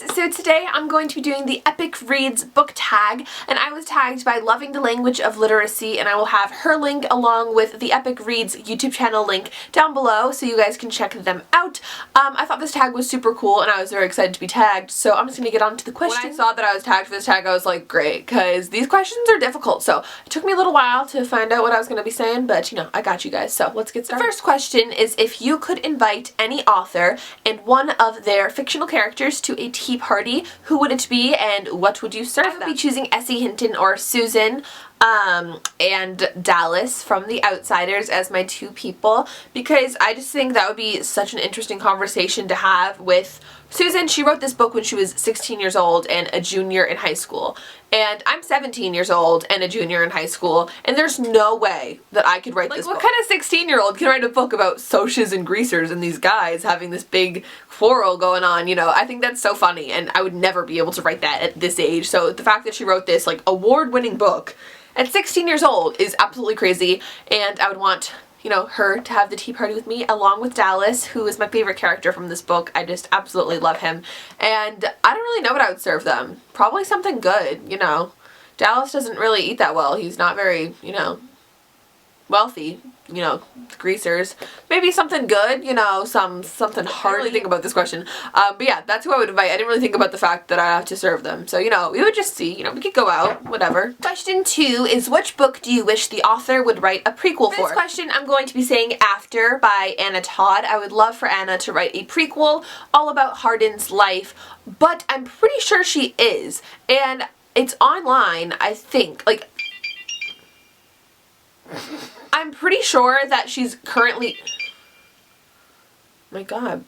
guys! So today I'm going to be doing the Epic Reads book tag, and I was tagged by Loving the Language of Literacy, and I will have her link along with the Epic Reads YouTube channel link down below so you guys can check them out. I thought this tag was super cool and I was very excited to be tagged, so I'm just going to get on to the questions. When I saw that I was tagged for this tag, I was like, great, because these questions are difficult, so it took me a little while to find out what I was going to be saying, but you know, I got you guys, so let's get started. The first question is, if you could invite any author and one of their fictional characters to a tea party, who would it be and what would you serve them? I would be choosing Essie Hinton or Susan and Dallas from The Outsiders as my two people, because I just think that would be such an interesting conversation to have with Susan. She wrote this book when she was 16 years old and a junior in high school. And I'm 17 years old and a junior in high school, and there's no way that I could write this book. What kind of 16-year-old can write a book about socias and greasers and these guys having this big quarrel going on, you know? I think that's so funny, and I would never be able to write that at this age. So the fact that she wrote this, like, award-winning book at 16 years old is absolutely crazy, and I would want, you know, her to have the tea party with me along with Dallas, who is my favorite character from this book. I just absolutely love him. And I don't really know what I would serve them. Probably something good, you know. Dallas doesn't really eat that well. He's not very, you know, wealthy, you know, greasers. Maybe something good, you know, something hard. I didn't really think about this question. But yeah, that's who I would invite. I didn't really think about the fact that I have to serve them. So, you know, we would just see, you know, we could go out, whatever. Question 2 is, which book do you wish the author would write a prequel for? This question I'm going to be saying After by Anna Todd. I would love for Anna to write a prequel all about Hardin's life, but I'm pretty sure she is. And it's online, I think. Like, I'm pretty sure that she's currently... My god.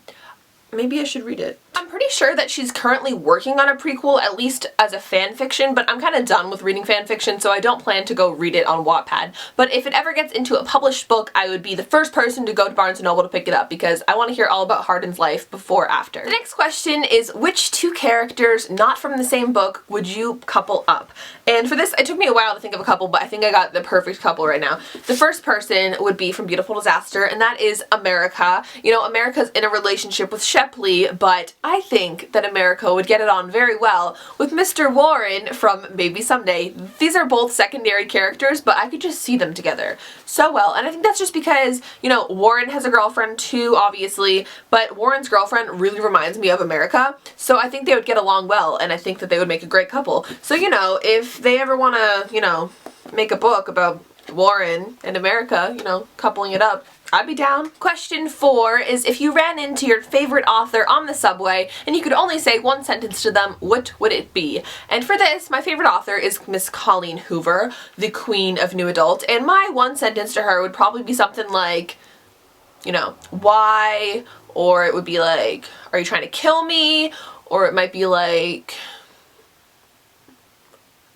Maybe I should read it. I'm pretty sure that she's currently working on a prequel, at least as a fan fiction, but I'm kind of done with reading fan fiction, so I don't plan to go read it on Wattpad. But if it ever gets into a published book, I would be the first person to go to Barnes & Noble to pick it up, because I want to hear all about Hardin's life before After. The next question is, which two characters not from the same book would you couple up? And for this, it took me a while to think of a couple, but I think I got the perfect couple right now. The first person would be from Beautiful Disaster, and that is America. You know, America's in a relationship with Shepley, but I think that America would get it on very well with Mr. Warren from Maybe Someday. These are both secondary characters, but I could just see them together so well. And I think that's just because, you know, Warren has a girlfriend too, obviously, but Warren's girlfriend really reminds me of America, so I think they would get along well, and I think that they would make a great couple. So, you know, if they ever want to, you know, make a book about Warren and America, you know, coupling it up, I'd be down. Question 4 is, if you ran into your favorite author on the subway and you could only say one sentence to them, what would it be? And for this, my favorite author is Miss Colleen Hoover, the queen of new adult, and my one sentence to her would probably be something like, you know, why? Or it would be like, are you trying to kill me? Or it might be like,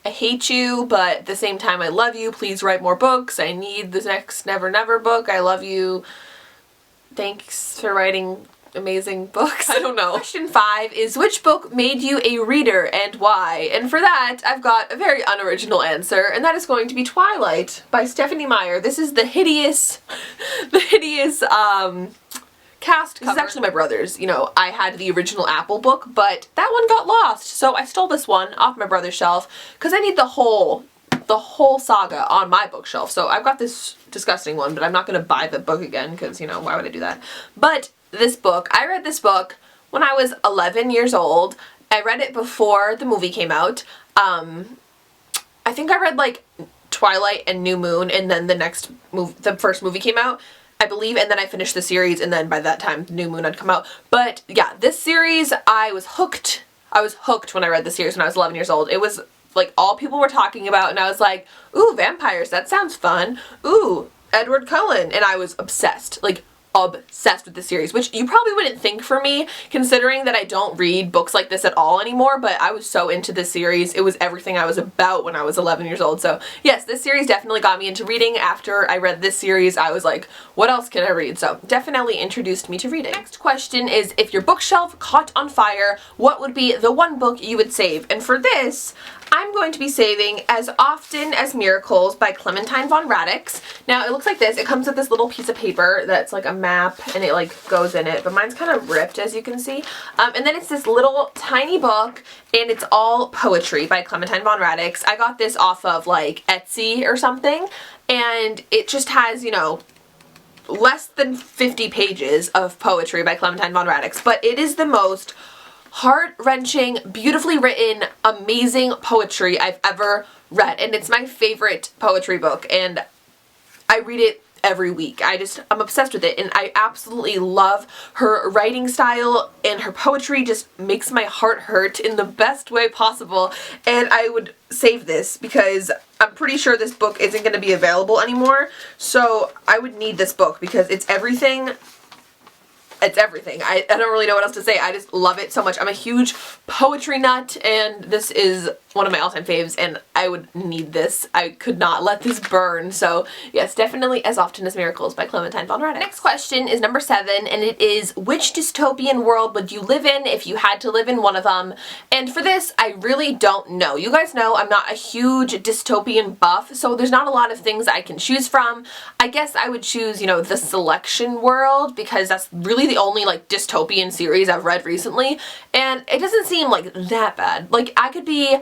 I hate you, but at the same time I love you. Please write more books. I need the next Never Never book. I love you. Thanks for writing amazing books. I don't know. Question 5 is, which book made you a reader and why? And for that, I've got a very unoriginal answer, and that is going to be Twilight by Stephanie Meyer. This is the hideous, cast cover. This is actually my brother's. You know, I had the original Apple book, but that one got lost, so I stole this one off my brother's shelf because I need the whole saga on my bookshelf. So I've got this disgusting one, but I'm not going to buy the book again because, you know, why would I do that? But this book, I read this book when I was 11 years old. I read it before the movie came out. I think I read like Twilight and New Moon, and then the first movie came out, I believe, and then I finished the series, and then by that time New Moon had come out. But yeah, this series, I was hooked. I was hooked when I read the series when I was 11 years old. It was like all people were talking about, and I was like, ooh, vampires, that sounds fun. Ooh, Edward Cullen. And I was obsessed. Like, obsessed with the series, which you probably wouldn't think for me, considering that I don't read books like this at all anymore, but I was so into this series. It was everything I was about when I was 11 years old. So yes, this series definitely got me into reading. After I read this series, I was like, what else can I read? So definitely introduced me to reading. Next question is, if your bookshelf caught on fire, what would be the one book you would save? And for this, I'm going to be saving As Often as Miracles by Clementine von Radics. Now it looks like this. It comes with this little piece of paper that's like a map and it like goes in it, but mine's kind of ripped as you can see. And then it's this little tiny book and it's all poetry by Clementine von Radics. I got this off of like Etsy or something, and it just has, you know, less than 50 pages of poetry by Clementine von Radics, but it is the most heart-wrenching, beautifully written, amazing poetry I've ever read, and it's my favorite poetry book, and I read it every week. I'm obsessed with it, and I absolutely love her writing style, and her poetry just makes my heart hurt in the best way possible, and I would save this because I'm pretty sure this book isn't going to be available anymore, so I would need this book because it's everything. It's everything. I don't really know what else to say. I just love it so much. I'm a huge poetry nut, and this is one of my all-time faves, and I would need this. I could not let this burn. So yes, definitely As Often as Miracles by Clementine von Radics. Next question is number 7, and it is, which dystopian world would you live in if you had to live in one of them? And for this, I really don't know. You guys know I'm not a huge dystopian buff, so there's not a lot of things I can choose from. I guess I would choose, you know, the Selection world, because that's really the only like dystopian series I've read recently, and it doesn't seem like that bad. Like I could be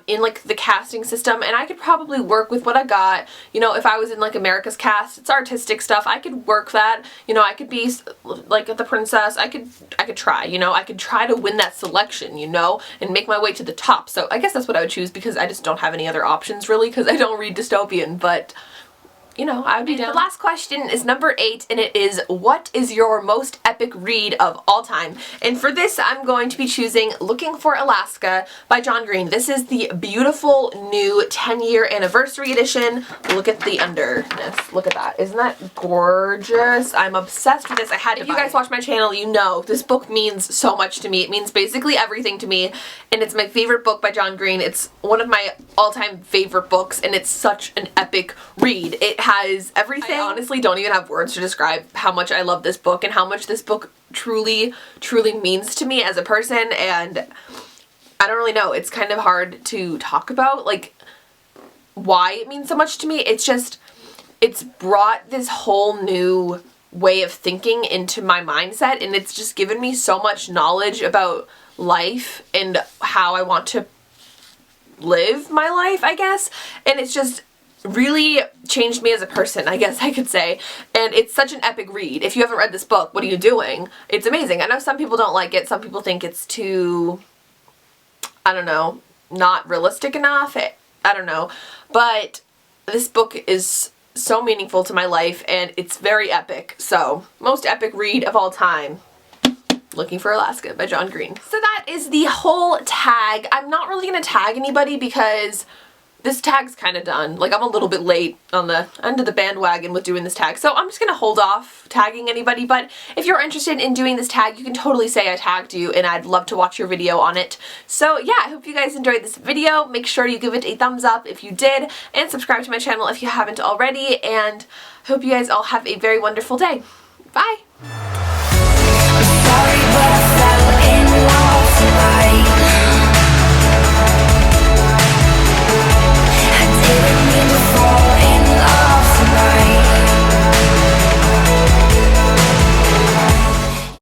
in like the casting system, and I could probably work with what I got. You know, if I was in like America's Cast, it's artistic stuff, I could work that. You know, I could be like the princess. I could try, you know, I could try to win that selection, you know, and make my way to the top. So I guess that's what I would choose, because I just don't have any other options really, because I don't read dystopian, but you know, I would be down. The last question is number 8, and it is, what is your most epic read of all time? And for this, I'm going to be choosing Looking for Alaska by John Green. This is the beautiful new 10-year anniversary edition. Look at the underness. Look at that. Isn't that gorgeous? I'm obsessed with this. I had to buy it. If you guys watch my channel, you know this book means so much to me. It means basically everything to me, and it's my favorite book by John Green. It's one of my all-time favorite books, and it's such an epic read. It has everything. I honestly don't even have words to describe how much I love this book and how much this book truly means to me as a person, and I don't really know. It's kind of hard to talk about, like, why it means so much to me. It's just, it's brought this whole new way of thinking into my mindset, and it's just given me so much knowledge about life and how I want to live my life, I guess, and it's just really changed me as a person, I guess I could say, and it's such an epic read. If you haven't read this book, what are you doing? It's amazing. I know some people don't like it. Some people think it's too, I don't know, not realistic enough. I don't know, but this book is so meaningful to my life, and it's very epic. So, most epic read of all time, Looking for Alaska by John Green. So that is the whole tag. I'm not really going to tag anybody because this tag's kind of done. Like, I'm a little bit late on the end of the bandwagon with doing this tag, so I'm just gonna hold off tagging anybody. But if you're interested in doing this tag, you can totally say I tagged you, and I'd love to watch your video on it. So yeah, I hope you guys enjoyed this video. Make sure you give it a thumbs up if you did, and subscribe to my channel if you haven't already, and I hope you guys all have a very wonderful day. Bye!